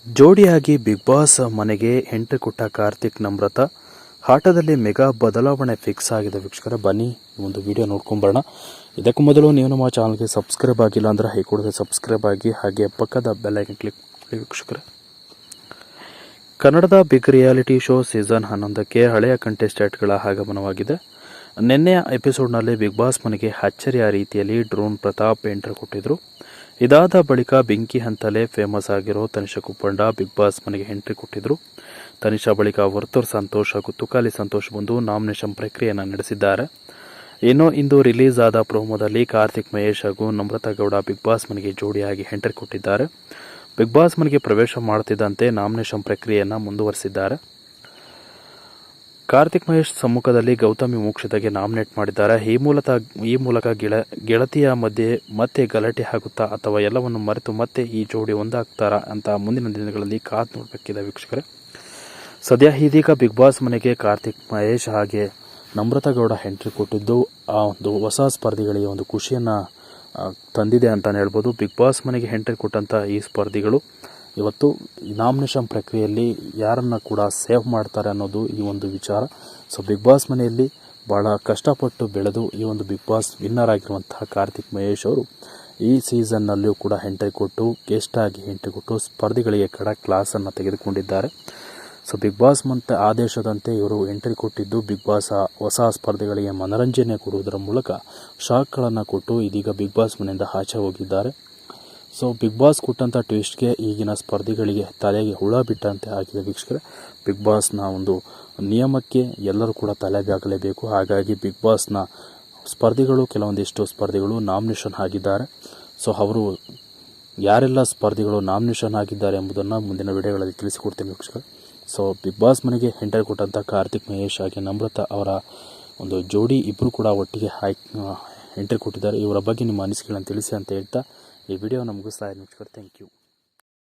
ಜೋಡಿಯಾಗಿ big boss ಮನೆಗೆ entry ಕೊಟ್ಟ ಕಾರ್ತಿಕ್ ನಮ್ರತಾ ಆಟದಲ್ಲಿ ಮೆಗಾ ಬದಲಾವಣೆ ಫಿಕ್ಸ್ ಆಗಿದೆ ವೀಕ್ಷಕರೇ. ಬನ್ನಿ ಒಂದು ವಿಡಿಯೋ ನೋಡ್ಕೊಂಬರೋಣ. ಇದಕ್ಕೂ ಮೊದಲು ನೀವು ನಮ್ಮ ಚಾನಲ್ಗೆ ಸಬ್ಸ್ಕ್ರೈಬ್ ಆಗಿಲ್ಲ ಅಂದರೆ ಹೈ ಕೂಡದೆ ಸಬ್ಸ್ಕ್ರೈಬ್ ಆಗಿ, ಹಾಗೆ ಪಕ್ಕದ ಬೆಲ್ ಐಕನ್ ಕ್ಲಿಕ್ ಮಾಡಿ ವೀಕ್ಷಕರೇ. ಕನ್ನಡದ ಬಿಗ್ ರಿಯಾಲಿಟಿ ಶೋ ಸೀಸನ್ 11ಕ್ಕೆ ಹಳೆಯ ಕಂಟೆಸ್ಟೆಂಟ್ಗಳ ಆಗಮನವಾಗಿದೆ. ನಿನ್ನೆಯ ಎಪಿಸೋಡ್ನಲ್ಲಿ ಬಿಗ್ ಬಾಸ್ ಮನೆಗೆ ಅಚ್ಚರಿಯ ರೀತಿಯಲ್ಲಿ ಡ್ರೋನ್ ಪ್ರತಾಪ್ ಎಂಟ್ರಿ ಕೊಟ್ಟಿದ್ರು. ಇದಾದ ಬಳಿಕ ಬೆಂಕಿ ಹಂತಲೇ ಫೇಮಸ್ ಆಗಿರೋ ತನಿಷಾ ಕುಪ್ಪಂಡ ಬಿಗ್ ಬಾಸ್ ಮನೆಗೆ ಎಂಟ್ರಿ ಕೊಟ್ಟಿದ್ರು. ತನಿಷಾ ಬಳಿಕ ವರ್ತೂರ್ ಸಂತೋಷ್ ಹಾಗೂ ತುಕಾಲಿ ಸಂತೋಷ್ ಬಂದು ನಾಮಿನೇಷನ್ ಪ್ರಕ್ರಿಯೆಯನ್ನು ನಡೆಸಿದ್ದಾರೆ. ಇನ್ನು ಇಂದು ರಿಲೀಸ್ ಆದ ಪ್ರೋಮೋದಲ್ಲಿ ಕಾರ್ತಿಕ್ ಮಹೇಶ್ ಹಾಗೂ ನಮ್ರತಾ ಗೌಡ ಬಿಗ್ ಬಾಸ್ ಮನೆಗೆ ಜೋಡಿಯಾಗಿ ಎಂಟ್ರಿ ಕೊಟ್ಟಿದ್ದಾರೆ. ಬಿಗ್ ಬಾಸ್ ಮನೆಗೆ ಪ್ರವೇಶ ಮಾಡುತ್ತಿದ್ದಂತೆ ನಾಮಿನೇಷನ್ ಪ್ರಕ್ರಿಯೆಯನ್ನು ಮುಂದುವರೆಸಿದ್ದಾರೆ. ಕಾರ್ತಿಕ್ ಮಹೇಶ್ ಸಮ್ಮುಖದಲ್ಲಿ ಗೌತಮಿ ಮೋಕ್ಷಿತಗೆ ನಾಮಿನೇಟ್ ಮಾಡಿದ್ದಾರೆ. ಈ ಮೂಲಕ ಗೆಳತಿಯ ಮಧ್ಯೆ ಮತ್ತೆ ಗಲಾಟೆ ಆಗುತ್ತಾ ಅಥವಾ ಎಲ್ಲವನ್ನು ಮರೆತು ಮತ್ತೆ ಈ ಜೋಡಿ ಒಂದಾಗ್ತಾರಾ ಅಂತ ಮುಂದಿನ ದಿನಗಳಲ್ಲಿ ಕಾದು ನೋಡಬೇಕಿದೆ ವೀಕ್ಷಕರೇ. ಸದ್ಯ ಇದೀಗ ಬಿಗ್ ಬಾಸ್ ಮನೆಗೆ ಕಾರ್ತಿಕ್ ಮಹೇಶ್ ಹಾಗೆ ನಮ್ರತಾ ಗೌಡ ಎಂಟ್ರಿ ಕೊಟ್ಟಿದ್ದು ಆ ಒಂದು ಹೊಸ ಸ್ಪರ್ಧಿಗಳಿಗೆ ಒಂದು ಖುಷಿಯನ್ನು ತಂದಿದೆ ಅಂತಲೇ ಹೇಳ್ಬೋದು. ಬಿಗ್ ಬಾಸ್ ಮನೆಗೆ ಎಂಟ್ರಿ ಕೊಟ್ಟಂಥ ಈ ಸ್ಪರ್ಧಿಗಳು ಇವತ್ತು ನಾಮಿನೇಷನ್ ಪ್ರಕ್ರಿಯೆಯಲ್ಲಿ ಯಾರನ್ನು ಕೂಡ ಸೇವ್ ಮಾಡ್ತಾರೆ ಅನ್ನೋದು ಈ ಒಂದು ವಿಚಾರ. ಸೊ ಬಿಗ್ ಬಾಸ್ ಮನೆಯಲ್ಲಿ ಭಾಳ ಕಷ್ಟಪಟ್ಟು ಬೆಳೆದು ಈ ಒಂದು ಬಿಗ್ ಬಾಸ್ ವಿನ್ನರ್ ಆಗಿರುವಂತಹ ಕಾರ್ತಿಕ್ ಮಹೇಶ್ ಅವರು ಈ ಸೀಸನ್ನಲ್ಲಿಯೂ ಕೂಡ ಎಂಟ್ರಿ ಕೊಟ್ಟು ಗೆಸ್ಟ್ ಆಗಿ ಎಂಟ್ರಿ ಕೊಟ್ಟು ಸ್ಪರ್ಧಿಗಳಿಗೆ ಕ್ಲಾಸನ್ನು ತೆಗೆದುಕೊಂಡಿದ್ದಾರೆ. ಸೊ ಬಿಗ್ ಬಾಸ್ ಮತ್ತೆ ಆದೇಶದಂತೆ ಇವರು ಎಂಟ್ರಿ ಕೊಟ್ಟಿದ್ದು ಬಿಗ್ ಬಾಸ್ ಹೊಸ ಸ್ಪರ್ಧಿಗಳಿಗೆ ಮನರಂಜನೆ ಕೊಡುವುದರ ಮೂಲಕ ಶಾಕ್ಗಳನ್ನು ಕೊಟ್ಟು ಇದೀಗ ಬಿಗ್ ಬಾಸ್ ಮನೆಯಿಂದ ಆಚೆ ಹೋಗಿದ್ದಾರೆ. ಸೊ ಬಿಗ್ ಬಾಸ್ ಕೊಟ್ಟಂಥ ಟ್ವಿಸ್ಟ್ಗೆ ಈಗಿನ ಸ್ಪರ್ಧಿಗಳಿಗೆ ತಲೆಗೆ ಹುಳ ಬಿಟ್ಟಂತೆ ಆಗಿದೆ ವೀಕ್ಷಕರೇ. ಬಿಗ್ ಬಾಸ್ನ ಒಂದು ನಿಯಮಕ್ಕೆ ಎಲ್ಲರೂ ಕೂಡ ತಲೆಬಾಗಲೇಬೇಕು. ಹಾಗಾಗಿ ಬಿಗ್ ಬಾಸ್ನ ಕೆಲವೊಂದಿಷ್ಟು ಸ್ಪರ್ಧಿಗಳು ನಾಮಿನೇಷನ್ ಆಗಿದ್ದಾರೆ. ಸೊ ಅವರು ಯಾರೆಲ್ಲ ಸ್ಪರ್ಧಿಗಳು ನಾಮಿನೇಷನ್ ಆಗಿದ್ದಾರೆ ಎಂಬುದನ್ನು ಮುಂದಿನ ವಿಡಿಯೋಗಳಲ್ಲಿ ತಿಳಿಸಿಕೊಡ್ತೀನಿ ವೀಕ್ಷಕರೇ. ಸೊ ಬಿಗ್ ಬಾಸ್ ಮನೆಗೆ ಎಂಟ್ರಿ ಕೊಟ್ಟಂಥ ಕಾರ್ತಿಕ್ ಮಹೇಶ್ ಹಾಗೆ ನಮ್ರತಾ ಅವರ ಒಂದು ಜೋಡಿ ಇಬ್ಬರು ಕೂಡ ಒಟ್ಟಿಗೆ ಎಂಟ್ರಿ ಕೊಟ್ಟಿದ್ದಾರೆ. ಇವರ ಬಗ್ಗೆ ನಿಮ್ಮ ಅನಿಸಿಕೆಗಳನ್ನು ತಿಳಿಸಿ ಅಂತ ಹೇಳ್ತಾ ಈ ವಿಡಿಯೋನ ಮುಗಿಸ್ತಾ ಇದ್ದೀನಿ ವೀಕ್ಷಕರೇ. Thank you.